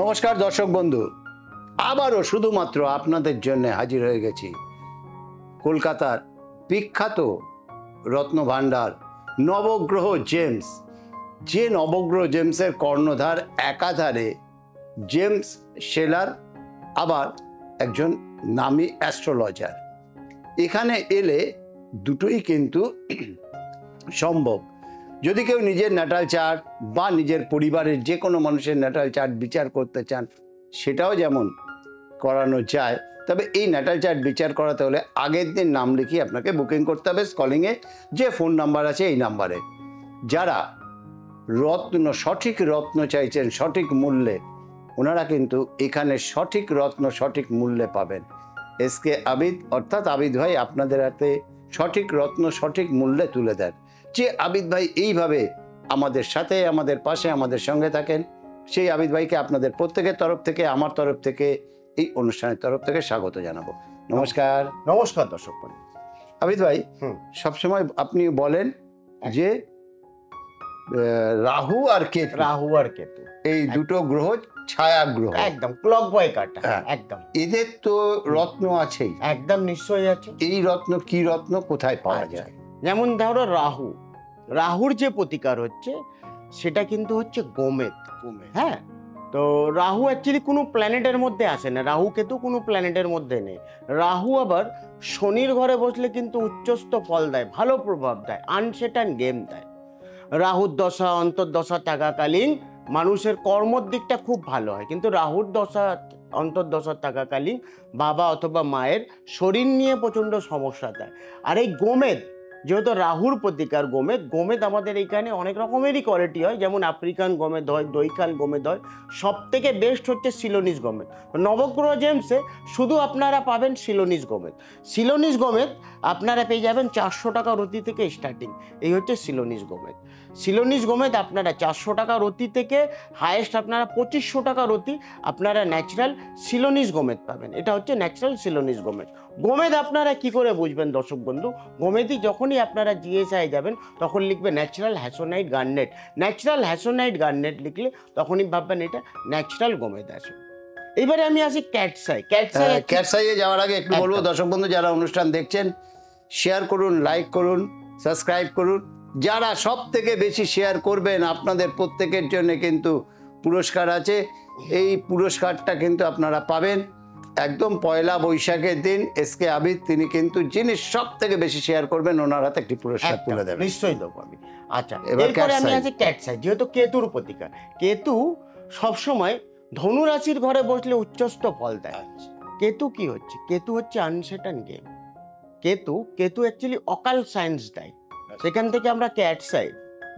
নমস্কার দর্শক বন্ধু, আবারও শুধুমাত্র আপনাদের জন্য হাজির হয়ে গেছি কলকাতার বিখ্যাত রত্নভাণ্ডার নবগ্রহ জেমস। যে নবগ্রহ জেমসের কর্ণধার একাধারে জেমস শেলার, আবার একজন নামী অ্যাস্ট্রোলজার। এখানে এলে দুটোই কিন্তু সম্ভব। যদি কেউ নিজের ন্যাটাল চার্ট বা নিজের পরিবারের যে কোনো মানুষের ন্যাটাল চার্ট বিচার করতে চান, সেটাও যেমন করানো যায়। তবে এই ন্যাটাল চার্ট বিচার করাতে হলে আগের দিন নাম লিখিয়ে আপনাকে বুকিং করতে হবে স্কলিংয়ে, যে ফোন নাম্বার আছে এই নাম্বারে। যারা সঠিক রত্ন চাইছেন সঠিক মূল্যে, ওনারা কিন্তু এখানে সঠিক রত্ন সঠিক মূল্যে পাবেন। এসকে আবিদ অর্থাৎ আবিদ ভাই আপনাদের হাতে সঠিক রত্ন সঠিক মূল্যে তুলে দেন। যে আবিদ ভাই এইভাবে আমাদের সাথে, আমাদের পাশে, আমাদের সঙ্গে থাকেন, সেই আবিদ ভাইকে আপনাদের প্রত্যেকের তরফ থেকে, আমার তরফ থেকে, এই অনুষ্ঠানের তরফ থেকে স্বাগত জানাবো। নমস্কার। নমস্কার দর্শক বন্ধু। আবিদ ভাই, সবসময় আপনি বলেন যে রাহু আর কেতু এই দুটো গ্রহ ছায়া গ্রহ, একদম ক্লক বয় কাটা, একদম এদের তো রত্ন আছেই, একদম নিশ্চয়ই আছে। এই রত্ন কি রত্ন, কোথায় পাওয়া যায়? যেমন ধরো রাহুর যে প্রতিকার হচ্ছে সেটা কিন্তু হচ্ছে গোমেদ। হ্যাঁ, তো রাহু অ্যাকচুয়ালি কোনো প্ল্যানেটের মধ্যে আসে না, রাহু কেতু কোনো প্ল্যানেটের মধ্যে নেই। রাহু আবার শনির ঘরে বসলে কিন্তু উচ্চস্থ ফল দেয়, ভালো প্রভাব দেয়, আনসেটান গেম দেয়। রাহুর দশা অন্তর্দশা থাকাকালীন মানুষের কর্মর দিকটা খুব ভালো হয়, কিন্তু রাহুর দশা অন্তর্দশা থাকাকালীন বাবা অথবা মায়ের শরীর নিয়ে প্রচণ্ড সমস্যা দেয়। আর এই গোমেদ, যেহেতু রাহুর প্রতিকার গোমেদ আমাদের এইখানে অনেক রকমেরই কোয়ালিটি হয়, যেমন আফ্রিকান গোমেদ হয়, দৈকান গোমেদ হয়, সব থেকে বেস্ট হচ্ছে সিলোনিস গোমেদ। নবগ্রহ জেমসে শুধু আপনারা পাবেন সিলোনিস গোমেদ আপনারা পেয়ে যাবেন 400 টাকা রতি থেকে স্টার্টিং। এই হচ্ছে সিলোনিস গোমেদ আপনারা 400 টাকা রতি থেকে হায়েস্ট আপনারা 2500 টাকা রতি আপনারা ন্যাচারাল সিলোনিস গোমেদ পাবেন। এটা হচ্ছে ন্যাচারাল সিলোনিস গোমেদ আপনারা কি করে বুঝবেন দর্শক বন্ধু? গোমেদই যখনই আপনারা জিএসআই যাবেন তখন লিখবে ন্যাচারাল হ্যাসোনাইট গার্নেট লিখলে তখনই ভাববেন এটা ন্যাচারাল গোমেদ আছে। এবারে আমি আসি ক্যাটসাইয়ে যাওয়ার আগে একটু বলবো দর্শক বন্ধু, যারা অনুষ্ঠান দেখছেন শেয়ার করুন, লাইক করুন, সাবস্ক্রাইব করুন। যারা সব থেকে বেশি শেয়ার করবেন আপনাদের প্রত্যেকের জন্য কিন্তু পুরস্কার আছে। এই পুরস্কারটা কিন্তু আপনারা পাবেন একদম পয়লা বৈশাখের দিন। এসকে আবিদ তিনি কিন্তু যিনি সব থেকে বেশি শেয়ার করবেন ওনার হাতে একটি পুরস্কার তুলে দেবেন। নিশ্চয়ই দেবো আমি। আচ্ছা, এরপরে আমি আছি ক্যাটসাই। যেহেতু কেতুর প্রতিকার, কেতু সবসময় ধনু রাশির ঘরে বসলে উচ্চস্থ ফল দেয়। কেতু কি হচ্ছে? কেতু হচ্ছে আনসার্টেন গেম। কেতু অ্যাকচুয়ালি অকাল সায়েন্স দেয়, সেখান থেকে আমরা ক্যাটসাই,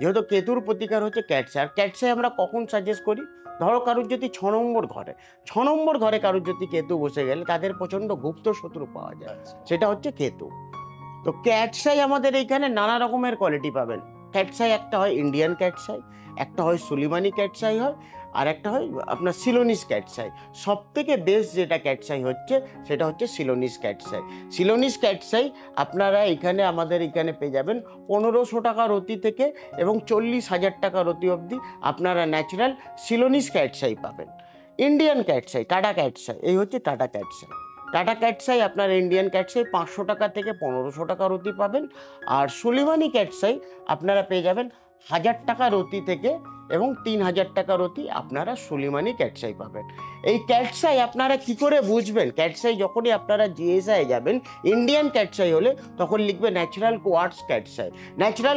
যেহেতু কেতুর প্রতিকার হচ্ছে ক্যাটসাই। আর ক্যাটসাই আমরা কখন সাজেস্ট করি? ধরো কারুর যদি 6 নম্বর ঘরে কারুর যদি কেতু বসে গেলে তাদের প্রচণ্ড গুপ্ত শত্রু পাওয়া যায়, সেটা হচ্ছে কেতু। তো ক্যাটসাই আমাদের এইখানে নানা রকমের কোয়ালিটি পাবেন। ক্যাটসাই একটা হয় ইন্ডিয়ান ক্যাটসাই, একটা হয় সুলিমানি ক্যাটসাই হয়, আর একটা হয় আপনার সিলোনিস ক্যাটসাই। সব থেকে বেস্ট যেটা ক্যাটসাই হচ্ছে সেটা হচ্ছে সিলোনিস ক্যাটসাই আপনারা এখানে আমাদের এখানে পেয়ে যাবেন 1500 টাকা রতি থেকে এবং 40,000 টাকা রতি অবধি আপনারা ন্যাচারাল সিলোনিস ক্যাটসাই পাবেন। ইন্ডিয়ান ক্যাটসাই, টাটা ক্যাটসাই, এই হচ্ছে টাটা ক্যাটসাই আপনার ইন্ডিয়ান ক্যাটসাই 500 টাকা থেকে 1500 টাকা রতি পাবেন। আর সুলিমানি ক্যাটসাই আপনারা পেয়ে যাবেন 1000 টাকা রতি থেকে এবং 3000 টাকা রতি আপনারা সুলিমানি ক্যাটসাই পাবেন। এই ক্যাটসাই আপনারা কি করে বুঝবেন? ক্যাটসাই যখনই আপনারা জিএসআই যাবেন, ইন্ডিয়ান ক্যাটসাই হলে তখন লিখবে ন্যাচারাল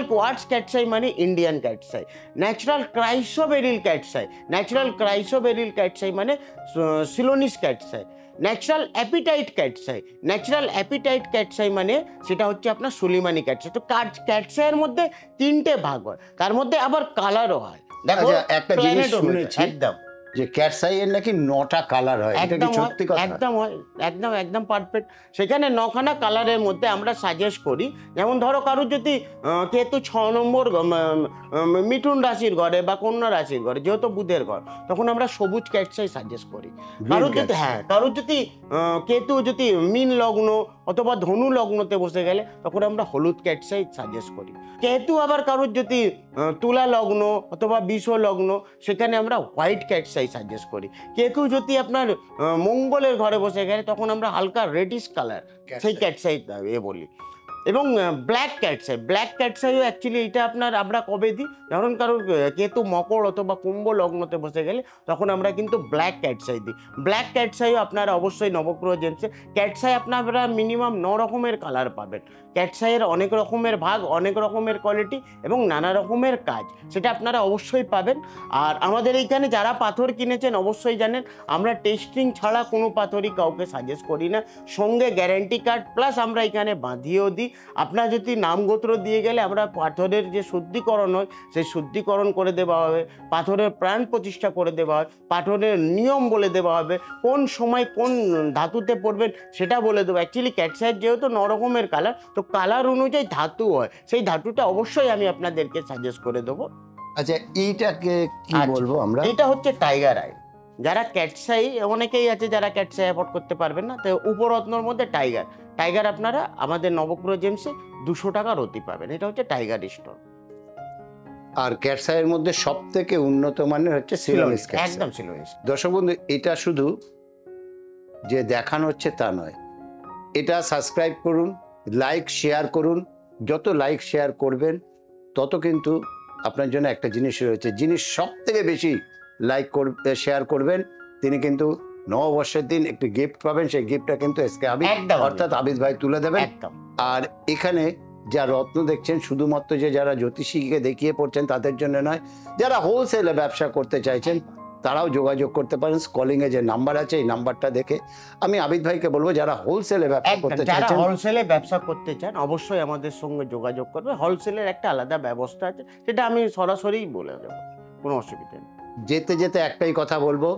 কোয়ার্টজ ক্যাটসাই মানে ইন্ডিয়ান ক্যাটসাই। ন্যাচারাল ক্রাইসোবেরিল ক্যাটসাই মানে Ceylonese cat's eye. Natural appetite cat's eye মানে সেটা হচ্ছে আপনার সুলিমানি ক্যাটসাই। তো ক্যাটসাইয়ের মধ্যে 3টে ভাগ হয়, তার মধ্যে আবার কালারও হয়। দেখো একটা জিনিস শুনেছি একদম যে ক্যাটসাইয়ের নাকি 9টা কালার হয়, এটা কি সত্যি কথা? একদম পারফেক্ট। সেখানে 9খানা কালারের মধ্যে আমরা সাজেস্ট করি, যেমন ধরো কারোর যদি কেতু 6 নম্বর মিথুন রাশির ঘরে বা কন্যা রাশির ঘরে, যেহেতু বুধের ঘর, তখন আমরা সবুজ ক্যাটসাই সাজেস্ট করি। কারোর যদি কেতু যদি মীন লগ্ন অথবা ধনু লগ্নতে বসে গেলে তখন আমরা হলুদ ক্যাটসাই সাজেস্ট করি। কেতু আবার কারোর যদি তুলা লগ্ন অথবা বিষ লগ্ন, সেখানে আমরা হোয়াইট ক্যাটসাই সাজেস্ট করি। কেতু যদি আপনার মঙ্গলের ঘরে বসে গেলে তখন আমরা হালকা রেডিশ কালার সেই ক্যাটসাই বলি। এবং ব্ল্যাক ক্যাটসাইও অ্যাকচুয়ালি এটা আমরা কবে দিই, যখন কারোর কেতু মকর অথবা কুম্ভ লগ্নতে বসে গেলে তখন আমরা কিন্তু ব্ল্যাক ক্যাটসাই দিই। ব্ল্যাক ক্যাটসাইও আপনারা অবশ্যই নবগ্রহ জেমসে, ক্যাটসাই আপনারা মিনিমাম 9 রকমের কালার পাবেন। ক্যাটসাইয়ের অনেক রকমের ভাগ, অনেক রকমের কোয়ালিটি এবং নানা রকমের কাজ, সেটা আপনারা অবশ্যই পাবেন। আর আমাদের এইখানে যারা পাথর কিনেছেন অবশ্যই জানেন আমরা টেস্টিং ছাড়া কোনো পাথরই কাউকে সাজেস্ট করি না, সঙ্গে গ্যারান্টি কার্ড প্লাস আমরা এখানে বাঁধিয়েও দিই। আপনার যদি নামগোত্র দিয়ে গেলে আমরা পাথরের যে শুদ্ধিকরণ হয় সেই শুদ্ধিকরণ করে দেওয়া হবে, পাথরের প্রাণ প্রতিষ্ঠা করে দেওয়া হয়, পাথরের নিয়ম বলে দেওয়া হবে, কোন সময় কোন ধাতুতে পড়বেন সেটা বলে দেবো। অ্যাকচুয়ালি ক্যাটসাইয়ের যেহেতু 9 রকমের কালার, তো কালার অনুযায়ী ধাতু হয়, সেই ধাতুটা অবশ্যই আমি আপনাদেরকে সাজেস্ট করে দেবো। আচ্ছা, এইটাকে কি বলবো আমরা? এটা হচ্ছে টাইগার আই। যারা ক্যাটসাই, অনেকেই আছে যারা ক্যাটসাই অ্যাফোর্ড করতে পারবেন না, তো উপরত্নর মধ্যে টাইগার আপনারা আমাদের নবগ্রহ জেমসে 200 টাকা রতি পাবেন। এটা হচ্ছে টাইগার স্টোন। আর ক্যাটসাইয়ের মধ্যে সব থেকে উন্নত মানের হচ্ছে সিলোনিস ক্যাটসাই, একদম সিলোনিস। দর্শক বন্ধু, এটা শুধু যে দেখানো হচ্ছে তা নয়, এটা সাবস্ক্রাইব করুন, লাইক শেয়ার করুন। যত লাইক শেয়ার করবেন তত কিন্তু আপনার জন্য একটা জিনিস রয়েছে, যিনি সব থেকে বেশি লাইক শেয়ার করবেন তিনি কিন্তু নববর্ষের দিন একটি গিফট পাবেন। সেই গিফটটা কিন্তু এসকে আবিদ অর্থাৎ আবিদ ভাই তুলে দেবেন। আর এখানে যা রত্ন দেখছেন শুধুমাত্র যে যারা জ্যোতিষীকে দেখিয়ে পড়ছেন তাদের জন্য নয়, যারা হোলসেলে ব্যবসা করতে চাইছেন তারাও যোগাযোগ করতে পারেন। স্কলিংয়ে যে নাম্বার আছে এই নাম্বারটা দেখে আমি আবিদ ভাইকে বলবো, যারা হোলসেলে ব্যবসা করতে চাইছেন, হোলসেলে ব্যবসা করতে চান অবশ্যই আমাদের সঙ্গে যোগাযোগ করবে। হোলসেলের একটা আলাদা ব্যবস্থা আছে, সেটা আমি সরাসরি বলে দেবো, কোনো অসুবিধা নেই। যেতে যেতে একটাই কথা বলবো,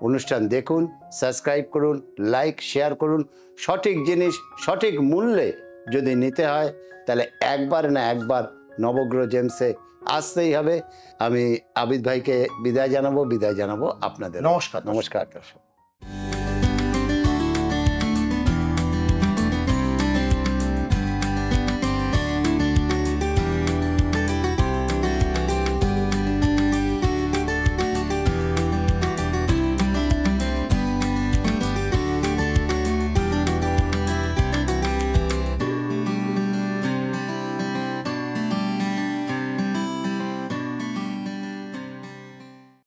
অনুষ্ঠান দেখুন, সাবস্ক্রাইব করুন, লাইক শেয়ার করুন। সঠিক জিনিস সঠিক মূল্যে যদি নিতে হয় তাহলে একবার না একবার নবগ্রহ জেমসে আসতেই হবে। আমি আবিদ ভাইকে বিদায় জানাবো আপনাদের। নমস্কার। নমস্কার দর্শক।